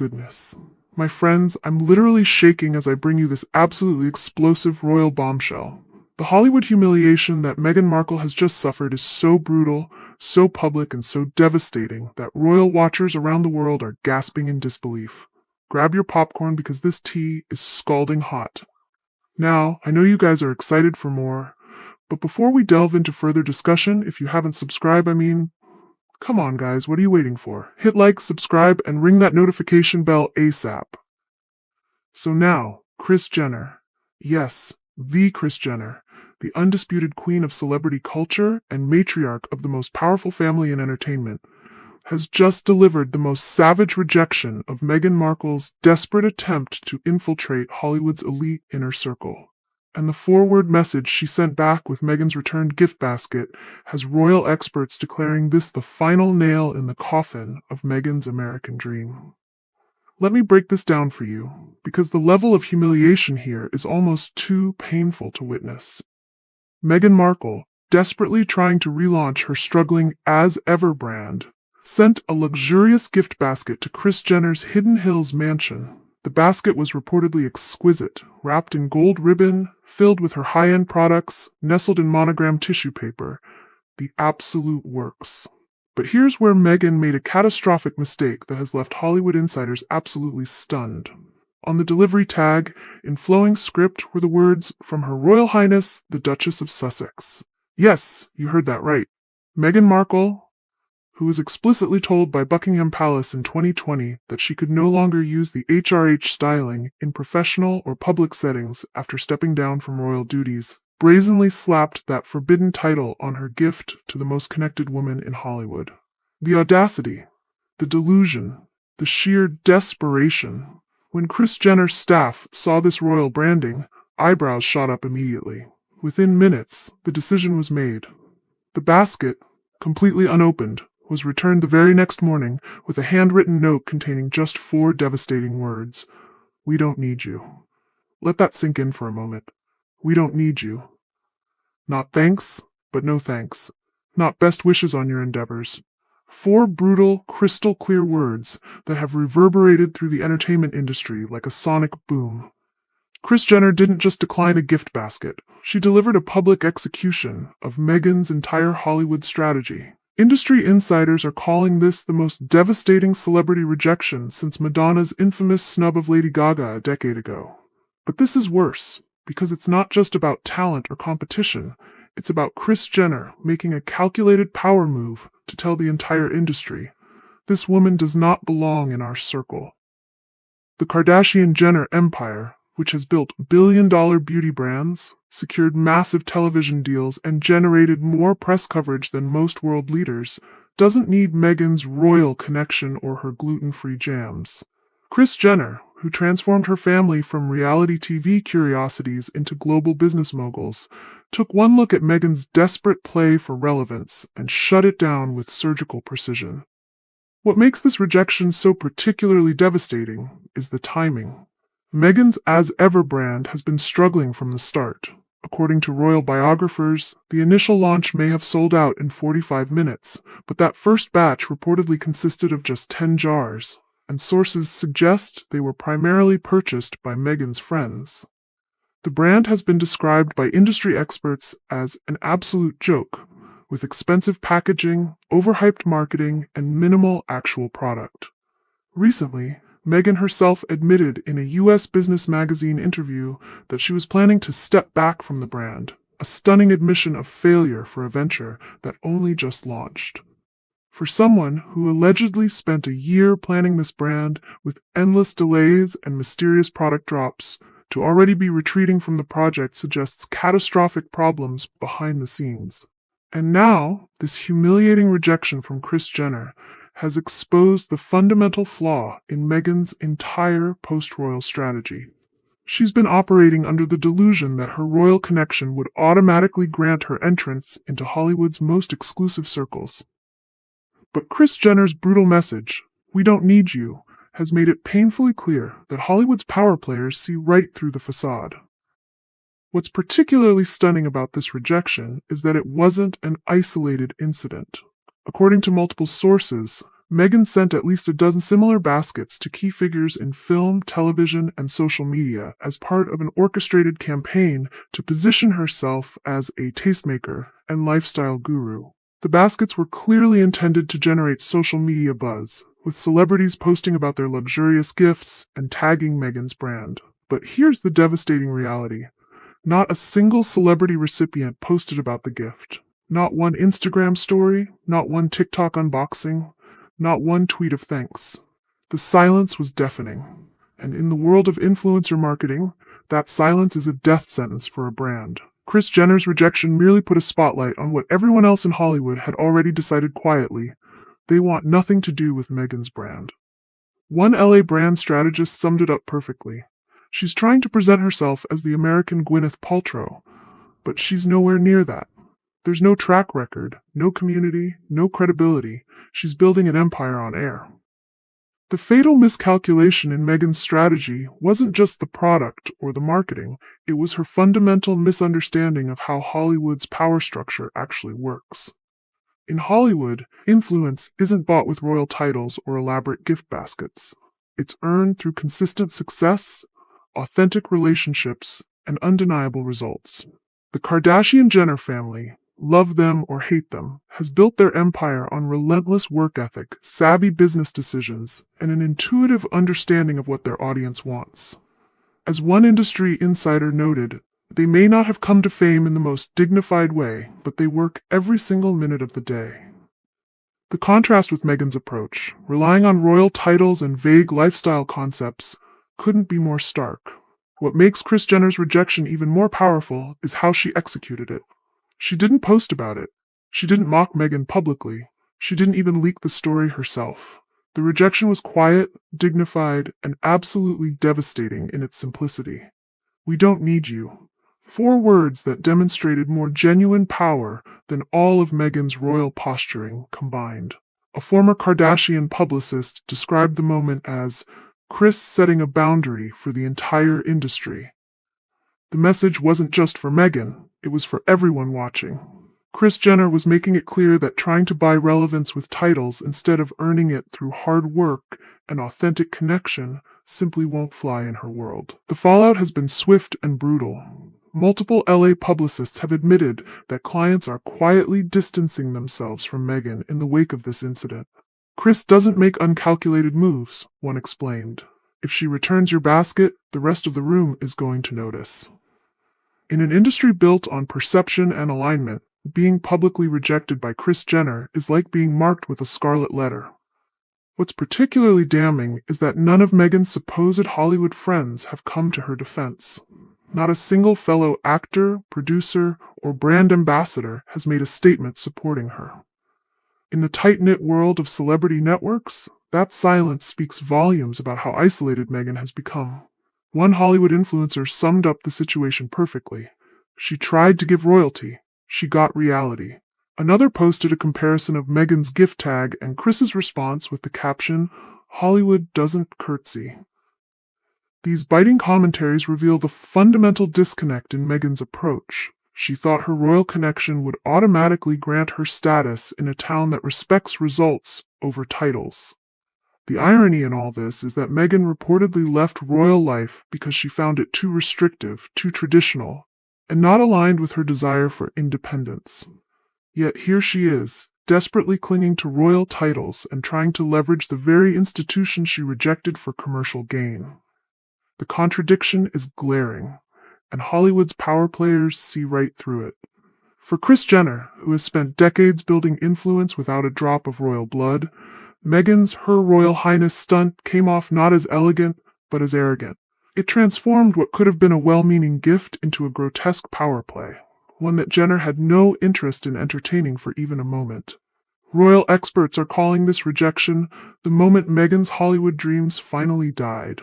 goodness. My friends, I'm literally shaking as I bring you this absolutely explosive royal bombshell. The Hollywood humiliation that Meghan Markle has just suffered is so brutal, so public, and so devastating that royal watchers around the world are gasping in disbelief. Grab your popcorn because this tea is scalding hot. Now, I know you guys are excited for more, but before we delve into further discussion, if you haven't subscribed, come on guys, what are you waiting for? Hit like, subscribe, and ring that notification bell ASAP. So now, Kris Jenner. Yes, the Kris Jenner, the undisputed queen of celebrity culture and matriarch of the most powerful family in entertainment, has just delivered the most savage rejection of Meghan Markle's desperate attempt to infiltrate Hollywood's elite inner circle. And the forward message she sent back with Meghan's returned gift basket has royal experts declaring this the final nail in the coffin of Meghan's American dream. Let me break this down for you, because the level of humiliation here is almost too painful to witness. Meghan Markle, desperately trying to relaunch her struggling As Ever brand, sent a luxurious gift basket to Kris Jenner's Hidden Hills mansion. The basket was reportedly exquisite, wrapped in gold ribbon, filled with her high-end products, nestled in monogrammed tissue paper. The absolute works. But here's where Meghan made a catastrophic mistake that has left Hollywood insiders absolutely stunned. On the delivery tag, in flowing script, were the words, "From Her Royal Highness, the Duchess of Sussex." Yes, you heard that right. Meghan Markle, who was explicitly told by Buckingham Palace in 2020 that she could no longer use the HRH styling in professional or public settings after stepping down from royal duties, brazenly slapped that forbidden title on her gift to the most connected woman in Hollywood. The audacity, the delusion, the sheer desperation. When Kris Jenner's staff saw this royal branding, eyebrows shot up immediately. Within minutes, the decision was made. The basket, completely unopened, was returned the very next morning with a handwritten note containing just 4 devastating words. "We don't need you." Let that sink in for a moment. We don't need you. Not thanks, but no thanks. Not best wishes on your endeavors. 4 brutal, crystal-clear words that have reverberated through the entertainment industry like a sonic boom. Kris Jenner didn't just decline a gift basket. She delivered a public execution of Meghan's entire Hollywood strategy. Industry insiders are calling this the most devastating celebrity rejection since Madonna's infamous snub of Lady Gaga a decade ago. But this is worse, because it's not just about talent or competition. It's about Kris Jenner making a calculated power move to tell the entire industry, this woman does not belong in our circle. The Kardashian-Jenner empire, which has built billion-dollar beauty brands, secured massive television deals, and generated more press coverage than most world leaders, doesn't need Meghan's royal connection or her gluten-free jams. Kris Jenner, who transformed her family from reality TV curiosities into global business moguls, took one look at Meghan's desperate play for relevance and shut it down with surgical precision. What makes this rejection so particularly devastating is the timing. Meghan's As Ever brand has been struggling from the start. According to royal biographers, the initial launch may have sold out in 45 minutes, but that first batch reportedly consisted of just 10 jars, and sources suggest they were primarily purchased by Meghan's friends. The brand has been described by industry experts as an absolute joke, with expensive packaging, overhyped marketing, and minimal actual product. Recently, Meghan herself admitted in a U.S. Business Magazine interview that she was planning to step back from the brand, a stunning admission of failure for a venture that only just launched. For someone who allegedly spent a year planning this brand with endless delays and mysterious product drops, to already be retreating from the project suggests catastrophic problems behind the scenes. And now, this humiliating rejection from Kris Jenner has exposed the fundamental flaw in Meghan's entire post-royal strategy. She's been operating under the delusion that her royal connection would automatically grant her entrance into Hollywood's most exclusive circles. But Kris Jenner's brutal message, "We don't need you," has made it painfully clear that Hollywood's power players see right through the facade. What's particularly stunning about this rejection is that it wasn't an isolated incident. According to multiple sources, Meghan sent at least a dozen similar baskets to key figures in film, television, and social media as part of an orchestrated campaign to position herself as a tastemaker and lifestyle guru. The baskets were clearly intended to generate social media buzz, with celebrities posting about their luxurious gifts and tagging Meghan's brand. But here's the devastating reality. Not a single celebrity recipient posted about the gift. Not one Instagram story, not one TikTok unboxing, not one tweet of thanks. The silence was deafening. And in the world of influencer marketing, that silence is a death sentence for a brand. Kris Jenner's rejection merely put a spotlight on what everyone else in Hollywood had already decided quietly. They want nothing to do with Meghan's brand. One LA brand strategist summed it up perfectly. She's trying to present herself as the American Gwyneth Paltrow, but she's nowhere near that. There's no track record, no community, no credibility. She's building an empire on air. The fatal miscalculation in Meghan's strategy wasn't just the product or the marketing, it was her fundamental misunderstanding of how Hollywood's power structure actually works. In Hollywood, influence isn't bought with royal titles or elaborate gift baskets. It's earned through consistent success, authentic relationships, and undeniable results. The Kardashian-Jenner family, love them or hate them, has built their empire on relentless work ethic, savvy business decisions, and an intuitive understanding of what their audience wants. As one industry insider noted, they may not have come to fame in the most dignified way, but they work every single minute of the day. The contrast with Meghan's approach, relying on royal titles and vague lifestyle concepts, couldn't be more stark. What makes Kris Jenner's rejection even more powerful is how she executed it. She didn't post about it. She didn't mock Meghan publicly. She didn't even leak the story herself. The rejection was quiet, dignified, and absolutely devastating in its simplicity. "We don't need you." 4 words that demonstrated more genuine power than all of Meghan's royal posturing combined. A former Kardashian publicist described the moment as Kris setting a boundary for the entire industry. The message wasn't just for Meghan, it was for everyone watching. Kris Jenner was making it clear that trying to buy relevance with titles instead of earning it through hard work and authentic connection simply won't fly in her world. The fallout has been swift and brutal. Multiple LA publicists have admitted that clients are quietly distancing themselves from Meghan in the wake of this incident. Kris doesn't make uncalculated moves, one explained. If she returns your basket, the rest of the room is going to notice. In an industry built on perception and alignment, being publicly rejected by Kris Jenner is like being marked with a scarlet letter. What's particularly damning is that none of Meghan's supposed Hollywood friends have come to her defense. Not a single fellow actor, producer, or brand ambassador has made a statement supporting her. In the tight-knit world of celebrity networks, that silence speaks volumes about how isolated Meghan has become. One Hollywood influencer summed up the situation perfectly. She tried to give royalty. She got reality. Another posted a comparison of Meghan's gift tag and Kris's response with the caption, "Hollywood doesn't curtsy." These biting commentaries reveal the fundamental disconnect in Meghan's approach. She thought her royal connection would automatically grant her status in a town that respects results over titles. The irony in all this is that Meghan reportedly left royal life because she found it too restrictive, too traditional, and not aligned with her desire for independence. Yet here she is, desperately clinging to royal titles and trying to leverage the very institution she rejected for commercial gain. The contradiction is glaring, and Hollywood's power players see right through it. For Kris Jenner, who has spent decades building influence without a drop of royal blood, Meghan's Her Royal Highness stunt came off not as elegant, but as arrogant. It transformed what could have been a well-meaning gift into a grotesque power play, one that Jenner had no interest in entertaining for even a moment. Royal experts are calling this rejection the moment Meghan's Hollywood dreams finally died.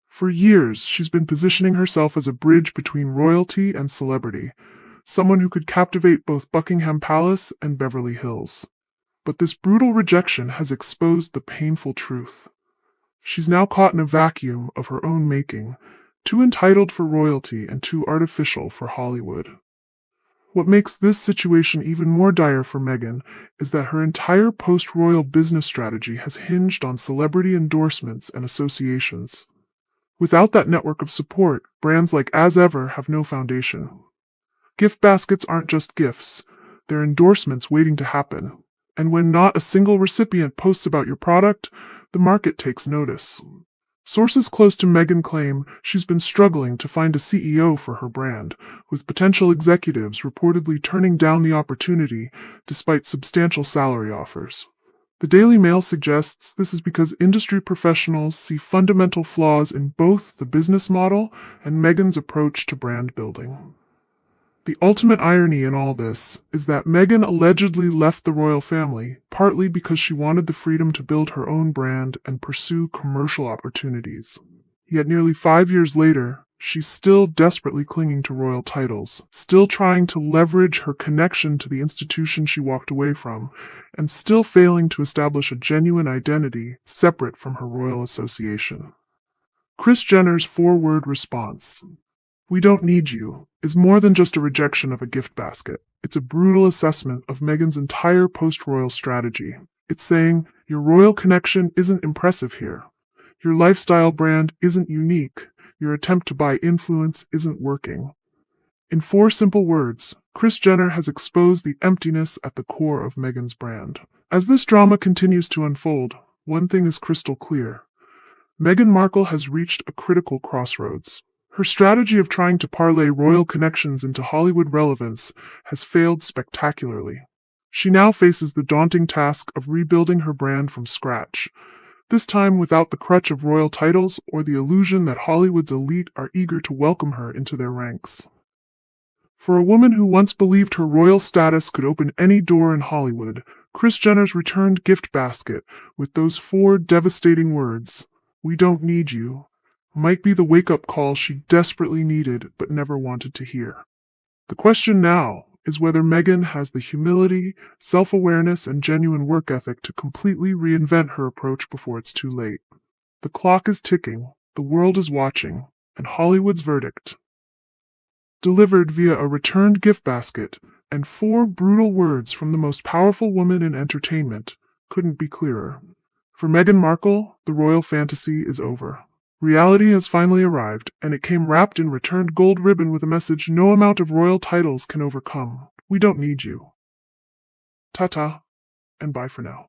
For years, she's been positioning herself as a bridge between royalty and celebrity, someone who could captivate both Buckingham Palace and Beverly Hills. But this brutal rejection has exposed the painful truth. She's now caught in a vacuum of her own making, too entitled for royalty and too artificial for Hollywood. What makes this situation even more dire for Meghan is that her entire post-royal business strategy has hinged on celebrity endorsements and associations. Without that network of support, brands like As Ever have no foundation. Gift baskets aren't just gifts, they're endorsements waiting to happen. And when not a single recipient posts about your product, the market takes notice. Sources close to Meghan claim she's been struggling to find a CEO for her brand, with potential executives reportedly turning down the opportunity despite substantial salary offers. The Daily Mail suggests this is because industry professionals see fundamental flaws in both the business model and Meghan's approach to brand building. The ultimate irony in all this is that Meghan allegedly left the royal family partly because she wanted the freedom to build her own brand and pursue commercial opportunities. Yet nearly 5 years later, she's still desperately clinging to royal titles, still trying to leverage her connection to the institution she walked away from, and still failing to establish a genuine identity separate from her royal association. Kris Jenner's four-word response, "We don't need you," is more than just a rejection of a gift basket. It's a brutal assessment of Meghan's entire post-royal strategy. It's saying, your royal connection isn't impressive here. Your lifestyle brand isn't unique. Your attempt to buy influence isn't working. In 4 simple words, Kris Jenner has exposed the emptiness at the core of Meghan's brand. As this drama continues to unfold, one thing is crystal clear. Meghan Markle has reached a critical crossroads. Her strategy of trying to parlay royal connections into Hollywood relevance has failed spectacularly. She now faces the daunting task of rebuilding her brand from scratch, this time without the crutch of royal titles or the illusion that Hollywood's elite are eager to welcome her into their ranks. For a woman who once believed her royal status could open any door in Hollywood, Kris Jenner's returned gift basket with those 4 devastating words, "We don't need you," might be the wake-up call she desperately needed but never wanted to hear. The question now is whether Meghan has the humility, self-awareness, and genuine work ethic to completely reinvent her approach before it's too late. The clock is ticking, the world is watching, and Hollywood's verdict, delivered via a returned gift basket and 4 brutal words from the most powerful woman in entertainment, couldn't be clearer. For Meghan Markle, the royal fantasy is over. Reality has finally arrived, and it came wrapped in returned gold ribbon with a message no amount of royal titles can overcome. We don't need you. Ta-ta, and bye for now.